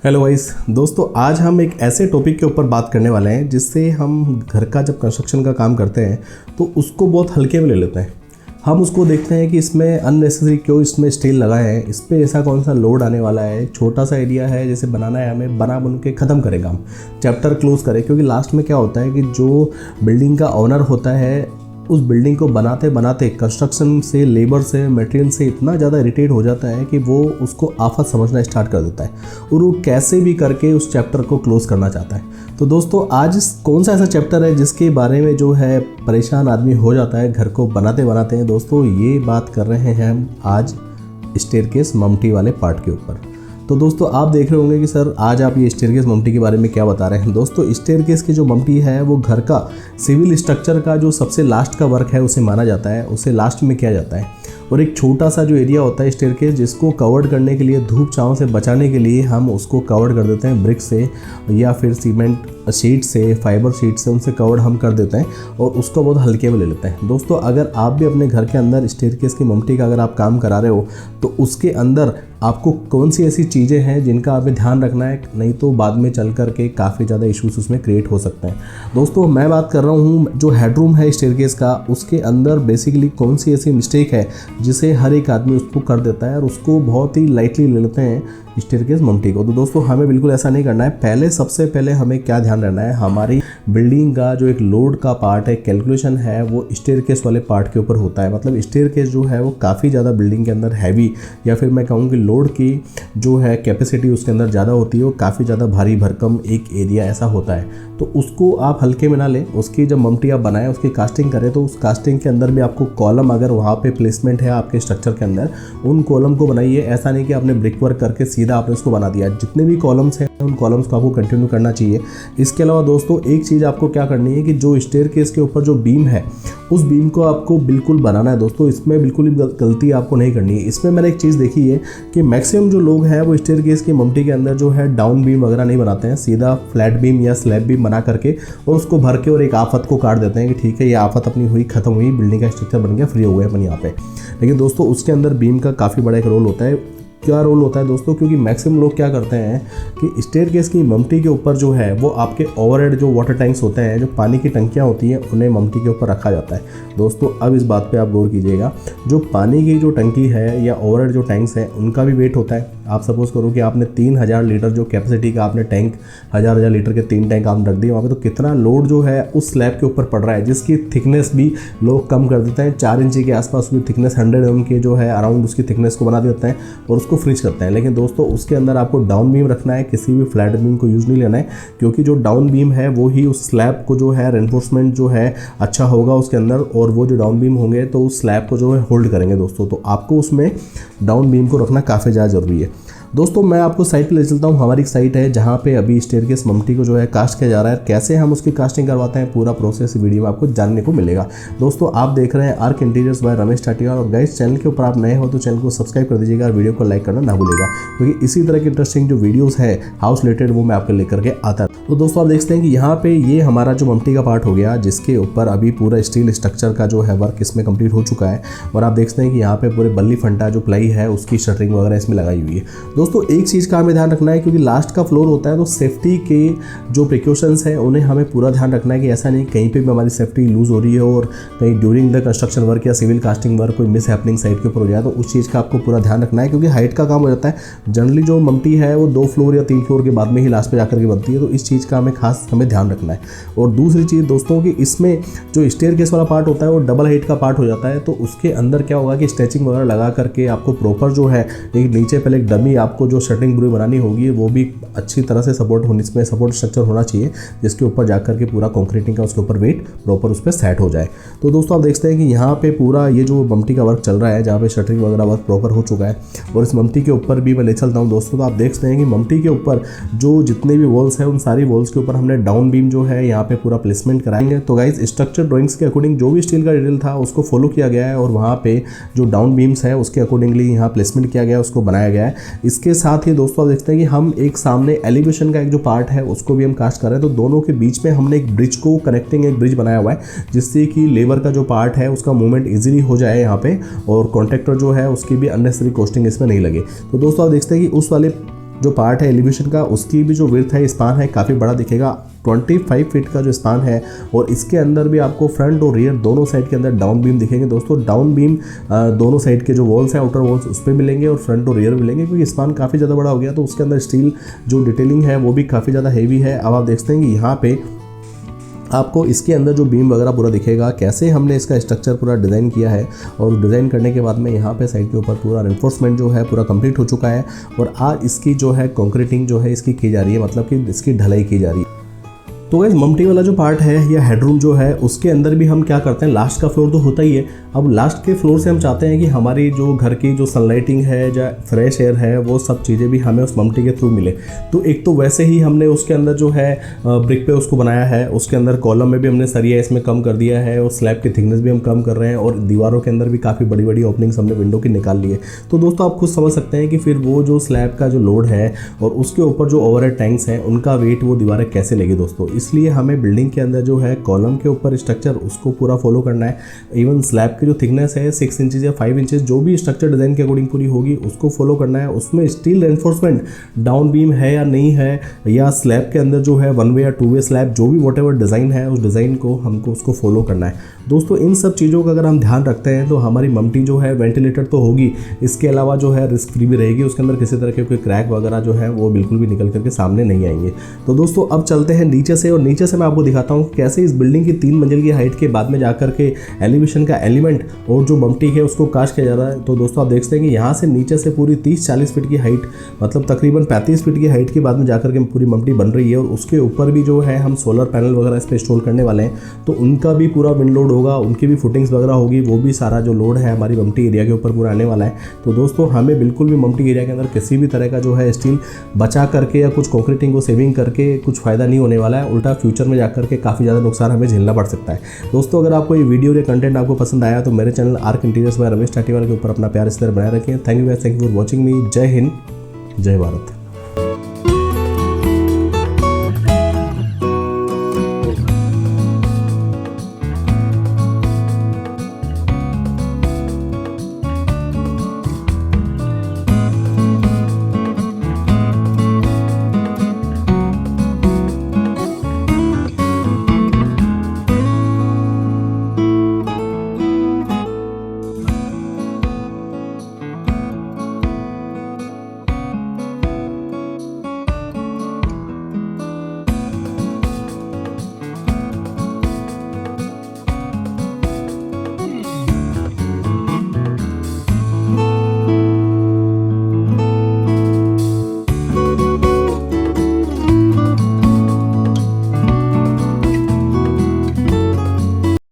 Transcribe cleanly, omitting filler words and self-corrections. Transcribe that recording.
Hello guys दोस्तों, आज हम एक ऐसे टॉपिक के ऊपर बात करने वाले हैं जिससे हम घर का जब कंस्ट्रक्शन का काम करते हैं तो उसको बहुत हल्के में ले लेते हैं। हम उसको देखते हैं कि इसमें अननेसेसरी क्यों इसमें स्टील लगाए हैं, इस पर ऐसा कौन सा लोड आने वाला है, छोटा सा एरिया है जैसे बनाना है, हमें बना बन के ख़त्म करेगा, हम चैप्टर क्लोज करें। क्योंकि लास्ट में क्या होता है कि जो बिल्डिंग का ओनर होता है उस बिल्डिंग को बनाते बनाते कंस्ट्रक्शन से, लेबर से, मटेरियल से इतना ज़्यादा इरिटेट हो जाता है कि वो उसको आफत समझना स्टार्ट कर देता है और वो कैसे भी करके उस चैप्टर को क्लोज करना चाहता है। तो दोस्तों, आज कौन सा ऐसा चैप्टर है जिसके बारे में जो है परेशान आदमी हो जाता है घर को बनाते बनाते हैं। दोस्तों, ये बात कर रहे हैं हम आज स्टेयरकेस ममटी वाले पार्ट के ऊपर। तो दोस्तों, आप देख रहे होंगे कि सर आज आप ये स्टेयरकेस ममटी के बारे में क्या बता रहे हैं। दोस्तों, स्टेयरकेस की जो ममटी है वो घर का सिविल स्ट्रक्चर का जो सबसे लास्ट का वर्क है उसे माना जाता है, उसे लास्ट में किया जाता है। और एक छोटा सा जो एरिया होता है स्टेयरकेस, जिसको कवर्ड करने के लिए, धूप छांव से बचाने के लिए हम उसको कवर्ड कर देते हैं ब्रिक से या फिर सीमेंट शीट से, फाइबर शीट से, उनसे कवर्ड हम कर देते हैं और उसको बहुत हल्के में ले लेते हैं। दोस्तों, अगर आप भी अपने घर के अंदर स्टेयरकेस की ममटी का अगर आप काम करा रहे हो तो उसके अंदर आपको कौन सी ऐसी चीज़ें हैं जिनका आपने ध्यान रखना है, नहीं तो बाद में चल करके काफ़ी ज़्यादा इश्यूज उसमें क्रिएट हो सकते हैं। दोस्तों, मैं बात कर रहा हूँ जो हेडरूम है स्टेयरकेस का, उसके अंदर बेसिकली कौन सी ऐसी मिस्टेक है जिसे हर एक आदमी उसको कर देता है और उसको बहुत ही लाइटली ले लेते हैं स्टेयरकेस ममटी को। तो दोस्तों, हमें बिल्कुल ऐसा नहीं करना है। सबसे पहले हमें क्या ध्यान रखना है, हमारी बिल्डिंग का जो एक लोड का पार्ट है, कैलकुलेशन है, वो स्टेयरकेस वाले पार्ट के ऊपर होता है। मतलब स्टेयरकेस जो है वो काफ़ी ज़्यादा बिल्डिंग के अंदर हैवी, या फिर मैं कहूँ कि लोड की जो है कैपेसिटी उसके अंदर ज़्यादा होती है, वो काफ़ी ज़्यादा भारी भरकम एक एरिया ऐसा होता है। तो उसको आप हल्के में ना लें। उसकी जब ममटी आप बनाएं, उसकी कास्टिंग करें, तो उस कास्टिंग के अंदर भी आपको कॉलम, अगर वहाँ पे प्लेसमेंट है आपके स्ट्रक्चर के अंदर, उन कॉलम को बनाइए। ऐसा नहीं कि आपने ब्रिक वर्क करके सीधा आपने उसको बना दिया। जितने भी कॉलम्स हैं उन कॉलम्स को आपको कंटिन्यू करना चाहिए। इसके अलावा दोस्तों, एक चीज़ आपको क्या करनी है कि जो स्टेयरकेस के ऊपर जो बीम है उस बीम को आपको बिल्कुल बनाना है। दोस्तों, इसमें बिल्कुल भी गलती आपको नहीं करनी है। इसमें मैंने एक चीज़ देखी है कि मैक्सिमम जो लोग हैं वो स्टेयरकेस की ममटी के अंदर जो है डाउन बीम वगैरह नहीं बनाते हैं, सीधा फ्लैट बीम या स्लैब बीम बना करके और उसको भर के और एक आफत को काट देते हैं कि ठीक है, ये आफत अपनी हुई, खत्म हुई, बिल्डिंग का स्ट्रक्चर बन गया, फ्री हो गए अपन यहाँ पे। लेकिन दोस्तों, उसके अंदर बीम का काफ़ी बड़ा एक रोल होता है। क्या रोल होता है दोस्तों? क्योंकि मैक्सिमम लोग क्या करते हैं कि स्टेयरकेस की ममटी के ऊपर जो है वो आपके ओवरहेड जो वाटर टैंक्स होते हैं, जो पानी की टंकियाँ होती हैं, उन्हें ममटी के ऊपर रखा जाता है। दोस्तों, अब इस बात पे आप गौर कीजिएगा, जो पानी की जो टंकी है या ओवरहेड जो टैंक्स हैं उनका भी वेट होता है। आप सपोज करो कि आपने 3000 लीटर जो कैपेसिटी का आपने टैंक, 1000 लीटर के 3 टैंक आपने रख दिए वहाँ पे, तो कितना लोड जो है उस स्लैब के ऊपर पड़ रहा है, जिसकी थिकनेस भी लोग कम कर देते हैं। 4 इंची के आसपास उसकी थिकनेस, 100 mm के जो है अराउंड उसकी थिकनेस को बना देते हैं और उसको फ्रीज करते हैं। लेकिन दोस्तों, उसके अंदर आपको डाउन बीम रखना है, किसी भी फ्लैट बीम को यूज़ नहीं लेना है, क्योंकि जो डाउन बीम है वो ही उस स्लैब को जो है रेनफोर्समेंट जो है अच्छा होगा उसके अंदर, और वो जो डाउन बीम होंगे तो उस स्लैब को जो है होल्ड करेंगे। दोस्तों, तो आपको उसमें डाउन बीम को रखना काफ़ी ज़्यादा ज़रूरी है। दोस्तों, मैं आपको साइट पे ले चलता हूँ। हमारी एक साइट है जहाँ पे अभी स्टेयरकेस ममटी को जो है कास्ट किया जा रहा है। कैसे हम उसकी कास्टिंग करवाते हैं, पूरा प्रोसेस वीडियो में आपको जानने को मिलेगा। दोस्तों, आप देख रहे हैं arc interiors by Ramesh Tatiya. और गाइस, चैनल के ऊपर आप नए हो तो चैनल को सब्सक्राइब कर दीजिएगा और वीडियो को लाइक करना ना भूलिएगा, क्योंकि इसी तरह की इंटरेस्टिंग जो वीडियोज़ है हाउस रिलेटेड वो मैं आपके लेकर के आता है। तो दोस्तों, आप देख सकते हैं कि यहाँ पे ये हमारा जो ममटी का पार्ट हो गया, जिसके ऊपर अभी पूरा स्टील स्ट्रक्चर का जो है वर्क इसमें कंप्लीट हो चुका है। और आप देख सकते हैं कि यहाँ पे पूरे बल्ली फंटा जो प्लाई है उसकी शटरिंग वगैरह इसमें लगाई हुई है। दोस्तों, एक चीज़ का हमें ध्यान रखना है, क्योंकि लास्ट का फ्लोर होता है तो सेफ्टी के जो प्रिकॉशंस हैं उन्हें हमें पूरा ध्यान रखना है कि ऐसा नहीं कहीं पे भी हमारी सेफ्टी लूज़ हो रही है और कहीं ड्यूरिंग द कंस्ट्रक्शन वर्क या सिविल कास्टिंग वर्क कोई मिस हैपनिंग साइड के ऊपर हो जाए, तो उस चीज़ का आपको पूरा ध्यान रखना है। क्योंकि हाइट का काम हो जाता है। जनरली जो ममटी है वो 2 फ्लोर या 3 फ्लोर के बाद में ही लास्ट पे जाकर के बनती है, तो इस चीज़ का हमें ध्यान रखना है। और दूसरी चीज़ दोस्तों कि इसमें जो स्टेयरकेस वाला पार्ट होता है वो डबल हाइट का पार्ट हो जाता है, तो उसके अंदर क्या होगा कि स्ट्रेचिंग वगैरह लगा करके आपको प्रॉपर जो है एक नीचे पहले एक डमी आपको जो शटरिंग पूरी बनानी होगी, वो भी अच्छी तरह से सपोर्ट होने, इसमें सपोर्ट स्ट्रक्चर होना चाहिए जिसके ऊपर जाकर के पूरा कंक्रीटिंग का उसके ऊपर वेट प्रॉपर उस पर सेट हो जाए। तो दोस्तों, आप देखते हैं कि यहाँ पे पूरा ये जो ममटी का वर्क चल रहा है, जहाँ पे शटरिंग वगैरह वर्क प्रॉपर हो चुका है, और इस ममटी के ऊपर भी मैं ले चलता हूँ दोस्तों। तो आप देख सकते हैं कि ममटी के ऊपर जो जितने भी वॉल्स हैं उन सारी वॉल्स के ऊपर हमने डाउन बीम जो है यहाँ पे पूरा प्लेसमेंट कराएंगे। तो गाइस, स्ट्रक्चर ड्राइंग्स के अकॉर्डिंग जो भी स्टील का डिटेल था उसको फॉलो किया गया है और वहाँ पे जो डाउन बीम्स है उसके अकॉर्डिंगली यहाँ प्लेसमेंट किया गया है, उसको बनाया गया है। इसके साथ ही दोस्तों, आप देखते हैं कि हम एक सामने एलिवेशन का एक जो पार्ट है उसको भी हम कास्ट कर रहे हैं। तो दोनों के बीच में हमने एक ब्रिज को कनेक्टिंग एक ब्रिज बनाया हुआ है, जिससे कि लेबर का जो पार्ट है उसका मूवमेंट इजीली हो जाए यहाँ पे, और कॉन्ट्रैक्टर जो है उसकी भी अननेसेसरी कॉस्टिंग इसमें नहीं लगे। तो दोस्तों, आप देखते हैं कि उस वाले जो पार्ट है एलिवेशन का, उसकी भी जो विड्थ है, स्पान है, काफ़ी बड़ा दिखेगा। 25 फीट का जो स्पान है, और इसके अंदर भी आपको फ्रंट और रियर दोनों साइड के अंदर डाउन बीम दिखेंगे दोस्तों। डाउन बीम दोनों साइड के जो वॉल्स हैं, आउटर वॉल्स, उस पर मिलेंगे और फ्रंट और रियर मिलेंगे, क्योंकि स्पान काफ़ी ज़्यादा बड़ा हो गया तो उसके अंदर स्टील जो डिटेलिंग है वो भी काफ़ी ज़्यादा हेवी है। अब आप देखते हैं कि यहाँ पे आपको इसके अंदर जो बीम वगैरह पूरा दिखेगा, कैसे हमने इसका स्ट्रक्चर पूरा डिज़ाइन किया है। और डिज़ाइन करने के बाद में यहाँ पे साइड के ऊपर पूरा रेनफोर्समेंट जो है पूरा कंप्लीट हो चुका है, और आज इसकी जो है कंक्रीटिंग जो है इसकी की जा रही है, मतलब कि इसकी ढलाई की जा रही है। तो गाइस ममटी वाला जो पार्ट है या हेडरूम जो है, उसके अंदर भी हम क्या करते हैं, लास्ट का फ्लोर तो होता ही है। अब लास्ट के फ्लोर से हम चाहते हैं कि हमारी जो घर की जो सनलाइटिंग है या फ्रेश एयर है, वो सब चीज़ें भी हमें उस ममटी के थ्रू मिले। तो एक तो वैसे ही हमने उसके अंदर जो है ब्रिक पे उसको बनाया है, उसके अंदर कॉलम में भी हमने सरिया इसमें कम कर दिया है, और स्लैब की थिकनेस भी हम कम कर रहे हैं, और दीवारों के अंदर भी काफ़ी बड़ी बड़ी ओपनिंग्स हमने विंडो की निकाल ली है। तो दोस्तों आप खुद समझ सकते हैं कि फिर वो जो स्लैब का जो लोड है और उसके ऊपर जो ओवरहेड टैंक्स हैं, उनका वेट वो दीवारें कैसे लेगी दोस्तों। इसलिए हमें बिल्डिंग के अंदर जो है कॉलम के ऊपर स्ट्रक्चर उसको पूरा फॉलो करना है। इवन स्लैब की जो थिकनेस है 6 इंचेस या 5 इंचेस, जो भी स्ट्रक्चर डिज़ाइन के अकॉर्डिंग पूरी होगी उसको फॉलो करना है। उसमें स्टील रेनफोर्समेंट डाउन बीम है या नहीं है, या स्लैब के अंदर जो है 1 वे या 2 वे स्लैब, जो भी वॉट एवर डिज़ाइन है उस डिज़ाइन को हमको उसको फॉलो करना है दोस्तों। इन सब चीज़ों का अगर हम ध्यान रखते हैं तो हमारी ममटी जो है वेंटिलेटर तो होगी, इसके अलावा जो है रिस्क फ्री भी रहेगी। उसके अंदर किसी तरह के कोई क्रैक वगैरह जो है वो बिल्कुल भी निकल करके सामने नहीं आएंगे। तो दोस्तों अब चलते हैं नीचे से, और नीचे से मैं आपको दिखाता हूँ कैसे इस बिल्डिंग की 3 मंजिल की हाइट के बाद में जाकर के एलिवेशन का एलिमेंट और जो ममटी है उसको कास्ट किया जा रहा है। तो दोस्तों आप देखते हैं कि यहाँ से नीचे से पूरी 30-40 फीट की हाइट, मतलब तकरीबन 35 फीट की हाइट के बाद में जाकर के पूरी ममटी बन रही है, और उसके ऊपर भी जो है हम सोलर पैनल वगैरह इस पर इंस्टॉल करने वाले हैं। तो उनका भी पूरा विंड लोड होगा, उनकी भी फुटिंग्स वगैरह होगी, वो भी सारा जो लोड है हमारी ममटी एरिया के ऊपर पूरा आने वाला है। तो दोस्तों हमें बिल्कुल भी ममटी एरिया के अंदर किसी भी तरह का जो है स्टील बचा करके या कुछ कंक्रीटिंग को सेविंग करके कुछ फ़ायदा नहीं होने वाला है। उल्टा फ्यूचर में जाकर के काफ़ी ज़्यादा नुकसान हमें झेलना पड़ सकता है। दोस्तों अगर आपको ये वीडियो या कंटेंट आपको पसंद आया तो मेरे channel Arc interiors by Ramesh Tatiwal के ऊपर अपना प्यार इस तरह बनाए रखें। Thank you for watching me. जय हिंद, जय भारत।